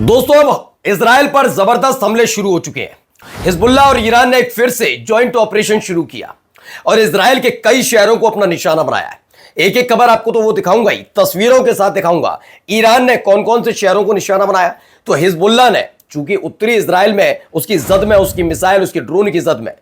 दोस्तों, अब इजराइल पर जबरदस्त हमले शुरू हो चुके हैं। हिजबुल्लाह और ईरान ने एक फिर से जॉइंट ऑपरेशन शुरू किया और इजराइल के कई शहरों को अपना निशाना बनाया है। एक एक खबर आपको तो वो दिखाऊंगा ही, तस्वीरों के साथ दिखाऊंगा ईरान ने कौन कौन से शहरों को निशाना बनाया। तो हिजबुल्लाह ने, चूंकि उत्तरी इजराइल में उसकी जद में, उसकी मिसाइल, उसकी ड्रोन की जद में,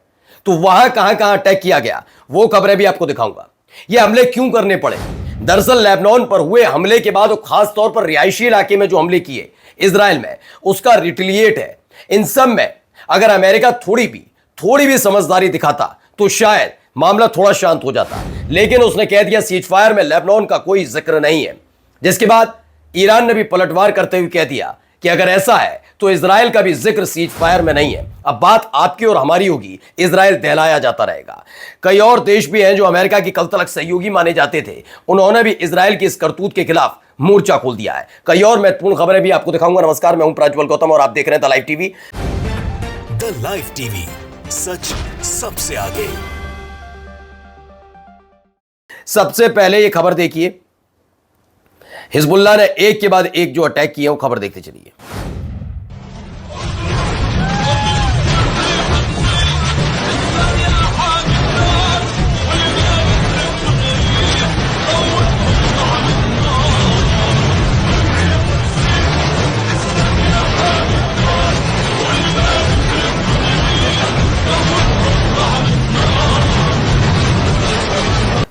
तो वहां कहां कहां अटैक किया गया वो खबरें भी आपको दिखाऊंगा। ये हमले क्यों करने पड़े। दरअसल लेबनान पर हुए हमले के बाद, खास तौर पर रिहायशी इलाके में जो हमले किए इजराइल में, उसका रिटेलिएट है। इन सब में अगर अमेरिका थोड़ी भी समझदारी दिखाता तो शायद मामला थोड़ा शांत हो जाता, लेकिन उसने कह दिया सीज फायर में लेबनान का कोई जिक्र नहीं है। जिसके बाद ईरान ने भी पलटवार करते हुए कह दिया कि अगर ऐसा है तो इजराइल का भी जिक्र सीज फायर में नहीं है। अब बात आपकी और हमारी होगी, इजराइल दहलाया जाता रहेगा। कई और देश भी हैं जो अमेरिका की कल तलक सहयोगी माने जाते थे, उन्होंने भी इजराइल की इस करतूत के खिलाफ मोर्चा खोल दिया है। कई और महत्वपूर्ण खबरें भी आपको दिखाऊंगा। नमस्कार, मैं हूं प्रज्वल गौतम और आप देख रहे हैं the live TV. The live TV, सच सबसे आगे। सबसे पहले ये खबर देखिए, हिजबुल्लाह ने एक के बाद एक जो अटैक किए वो खबर देखते चलिए।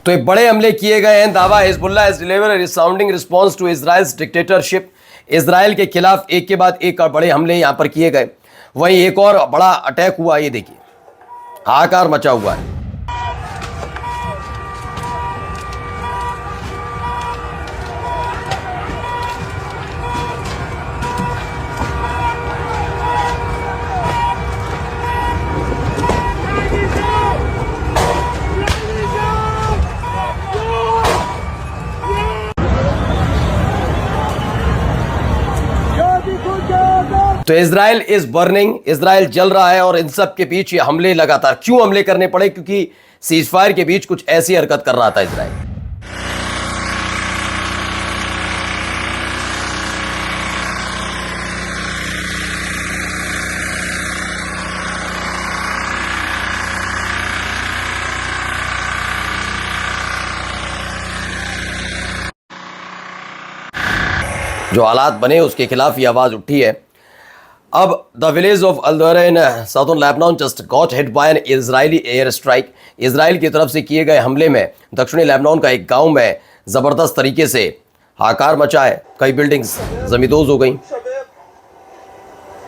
तो ये बड़े हमले किए गए हैं। दावा, Hezbollah has delivered a resounding response to Israel's dictatorship. Israel के खिलाफ एक के बाद एक बड़े हमले यहां पर किए गए। वहीं एक और बड़ा अटैक हुआ, ये देखिए, हाहाकार मचा हुआ है। तो इजराइल इज बर्निंग, इजराइल जल रहा है। और इन सब के बीच ये हमले लगातार क्यों हमले करने पड़े, क्योंकि सीज फायर के बीच कुछ ऐसी हरकत कर रहा था इजराइल। जो हालात बने उसके खिलाफ ये आवाज उठी है। अब the village of Al Dawra in southern Lebanon just got hit by an Israeli air strike. Israel की तरफ से किए गए हमले में दक्षिणी लेबनान का एक गांव में जबरदस्त तरीके से हाहाकार मचा है। कई बिल्डिंग्स जमींदोज हो गई।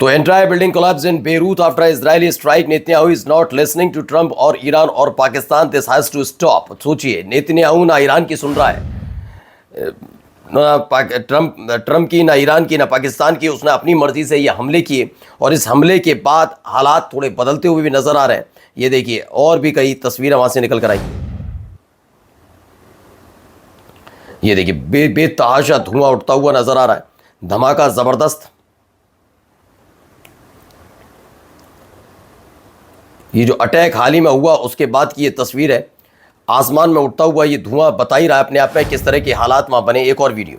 तो entire building collapse in Beirut after Israeli strike. Netanyahu is not listening to Trump और ईरान और Pakistan, this has to stop. सोचिए, नेतन्याहू ना ईरान की सुन रहा है, ना ट्रंप की, ना ईरान की, ना पाकिस्तान की। उसने अपनी मर्जी से ये हमले किए और इस हमले के बाद हालात थोड़े बदलते हुए भी नजर आ रहे हैं। ये देखिए, और भी कई तस्वीरें वहां से निकल कर आई। ये देखिए, बेतहाशा धुआं उठता हुआ नजर आ रहा है। धमाका जबरदस्त। ये जो अटैक हाल ही में हुआ उसके बाद की ये तस्वीर है। आसमान में उठता हुआ ये धुआं बता ही रहा है अपने आप में किस तरह के हालात वहां बने। एक और वीडियो।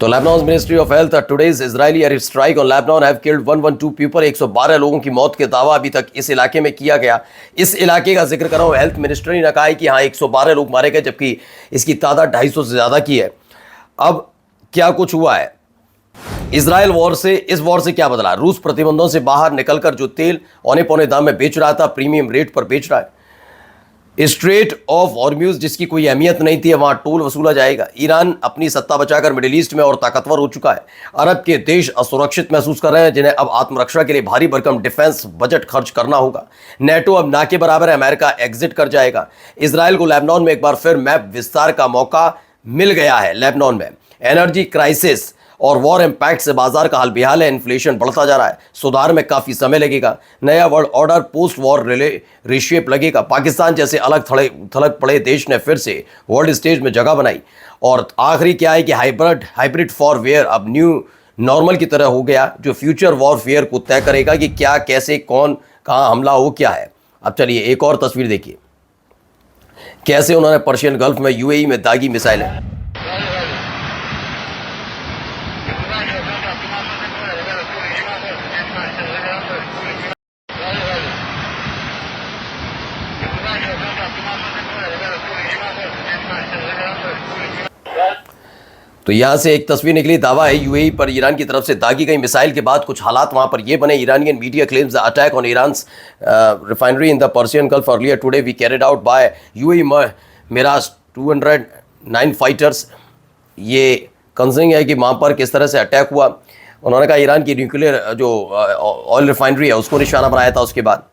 तो Lebanon ministry of health, today's Israeli air strike on Lebanon have killed 112 people. 112 लोगों की मौत के दावा अभी तक इस इलाके में किया गया। इस इलाके का जिक्र कर रहा हूँ। हेल्थ मिनिस्ट्री ने कहा है कि हाँ 112 लोग मारे गए, जबकि इसकी तादाद 250 से ज़्यादा की है। अब क्या कुछ हुआ है इजराइल वॉर से, इस वॉर से क्या बदला। रूस प्रतिबंधों से बाहर निकलकर जो तेल औने पौने दाम में बेच रहा था, प्रीमियम रेट पर बेच रहा है। स्ट्रेट ऑफ हॉर्म्यूज जिसकी कोई अहमियत नहीं थी, वहां टोल वसूला जाएगा। ईरान अपनी सत्ता बचाकर मिडिल ईस्ट में और ताकतवर हो चुका है। अरब के देश असुरक्षित महसूस कर रहे हैं, जिन्हें अब आत्मरक्षा के लिए भारी भरकम डिफेंस बजट खर्च करना होगा। नेटो अब ना के बराबर है, अमेरिका एग्जिट कर जाएगा। इसराइल को लेबनान में एक बार फिर मैप विस्तार का मौका मिल गया है। लेबनान में एनर्जी क्राइसिस और वॉर इम्पैक्ट से बाजार का हाल बेहाल है। इन्फ्लेशन बढ़ता जा रहा है, सुधार में काफ़ी समय लगेगा। नया वर्ल्ड ऑर्डर पोस्ट वॉर रिशेप लगेगा। पाकिस्तान जैसे अलग थलग पड़े देश ने फिर से वर्ल्ड स्टेज में जगह बनाई। और आखिरी क्या है कि हाइब्रिड वॉरफेयर अब न्यू नॉर्मल की तरह हो गया, जो फ्यूचर वॉरफेयर को तय करेगा कि क्या, कैसे, कौन, कहाँ हमला हो, क्या है। अब चलिए एक और तस्वीर देखिए, कैसे उन्होंने पर्शियन गल्फ में यूएई में दागी मिसाइलें। तो यहां से एक तस्वीर निकली, दावा है यूएई पर ईरान की तरफ से दागी गई मिसाइल के बाद कुछ हालात वहां पर ये बने। Iranian media claims the attack on Iran's refinery in the Persian Gulf earlier today we carried out by UAE Mirage 209 fighters. ये कंसर्निंग है कि वहां पर किस तरह से अटैक हुआ। उन्होंने कहा ईरान की न्यूक्लियर जो ऑयल रिफाइनरी है उसको निशाना बनाया था। उसके बाद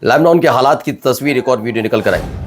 लेबनान के हालात की तस्वीर एक और वीडियो निकल कर आई।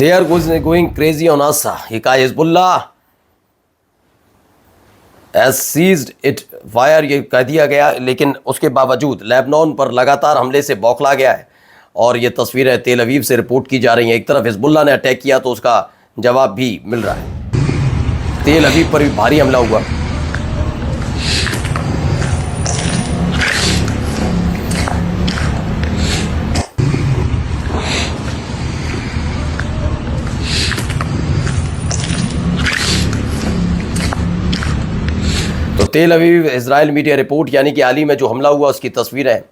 They are going crazy on us. ये कहा Hezbollah has seized it fire, ये कह दिया गया, लेकिन उसके बावजूद लेबनान पर लगातार हमले से बौखला गया है। और ये तस्वीरें तेल अवीव से रिपोर्ट की जा रही हैं। एक तरफ हिजबुल्लाह ने अटैक किया तो उसका जवाब भी मिल रहा है। तेल अवीव पर भी भारी हमला हुआ। तो तेल अवीव इजराइल मीडिया रिपोर्ट यानी कि हाल ही में जो हमला हुआ उसकी तस्वीरें,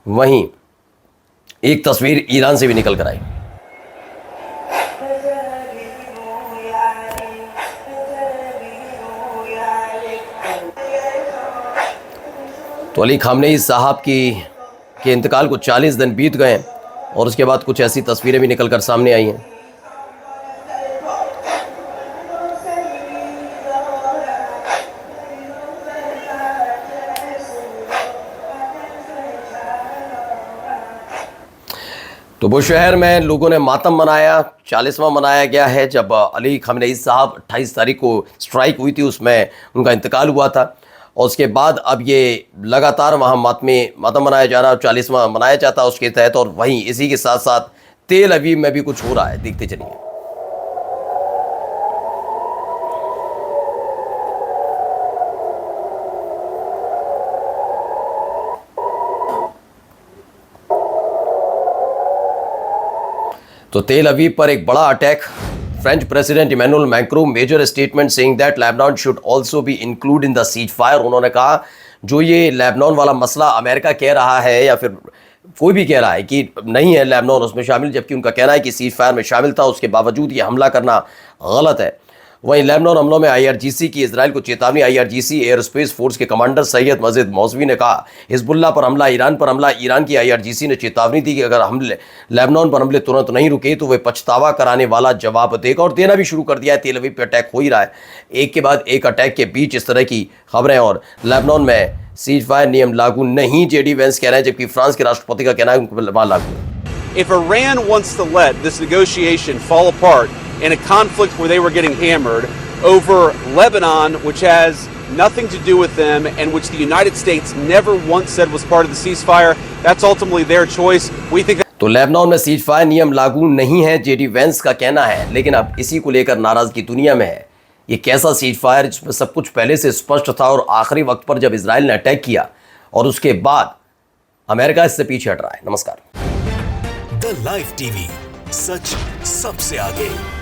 वहीं एक तस्वीर ईरान से भी निकल कर आई। तो अली खामनेई साहब के इंतकाल को 40 दिन बीत गए और उसके बाद कुछ ऐसी तस्वीरें भी निकल कर सामने आई हैं। तो वो शहर में लोगों ने मातम मनाया, 40वां मनाया गया है जब अली खामनेई साहब 28 तारीख को स्ट्राइक हुई थी, उसमें उनका इंतकाल हुआ था। और उसके बाद अब ये लगातार वहाँ मातम मनाया जा रहा है, 40वां मनाया जाता है उसके तहत। और वहीं इसी के साथ साथ तेल अवीव में भी कुछ हो रहा है, देखते चलिए। तो तेल अवीव पर एक बड़ा attack. French President Emmanuel Macron major statement saying that Lebanon should also be included in the ceasefire। उन्होंने कहा जो ये लेबनान वाला मसला अमेरिका कह रहा है या फिर कोई भी कह रहा है कि नहीं है लेबनान उसमें शामिल, जबकि उनका कहना है कि सीज़फायर में शामिल था, उसके बावजूद ये हमला करना गलत है। वहीं लेबनान हमलों में IRGC की इजराइल को चेतावनी। IRGC एयर स्पेस फोर्स के कमांडर सैयद मजीद मौसवी ने कहा हिजबुल्लाह पर हमला, ईरान पर हमला। ईरान की IRGC ने चेतावनी दी कि अगर हमले लेबनान पर हमले तुरंत नहीं रुके तो वे पछतावा कराने वाला जवाब देगा, और देना भी शुरू कर दिया है। तेल अवीव पर अटैक हो ही रहा है, एक के बाद एक अटैक के बीच इस तरह की खबरें। और लेबनान में सीज़फायर नियम लागू नहीं, JD वेंस कह रहे हैं, जबकि फ्रांस के राष्ट्रपति का कहना है उनको वहाँ लागू है। If Iran wants to let this negotiation fall apart in a conflict where they were getting hammered over Lebanon, which has nothing to do with them and which the United States never once said was part of the ceasefire, that's ultimately their choice. We think तो Lebanon में ceasefire नियम लागू नहीं है, JD veins का कहना है। लेकिन अब इसी को लेकर नाराजगी दुनिया में है। ये कैसा सीज़फायर जिसमें सब कुछ पहले से स्पष्ट था, और आखिरी वक्त पर जब इजराइल ने अटैक किया और उसके बाद अमेरिका इससे पीछे हट रहा है। नमस्कार। द लाइव टीवी, सच सबसे आगे।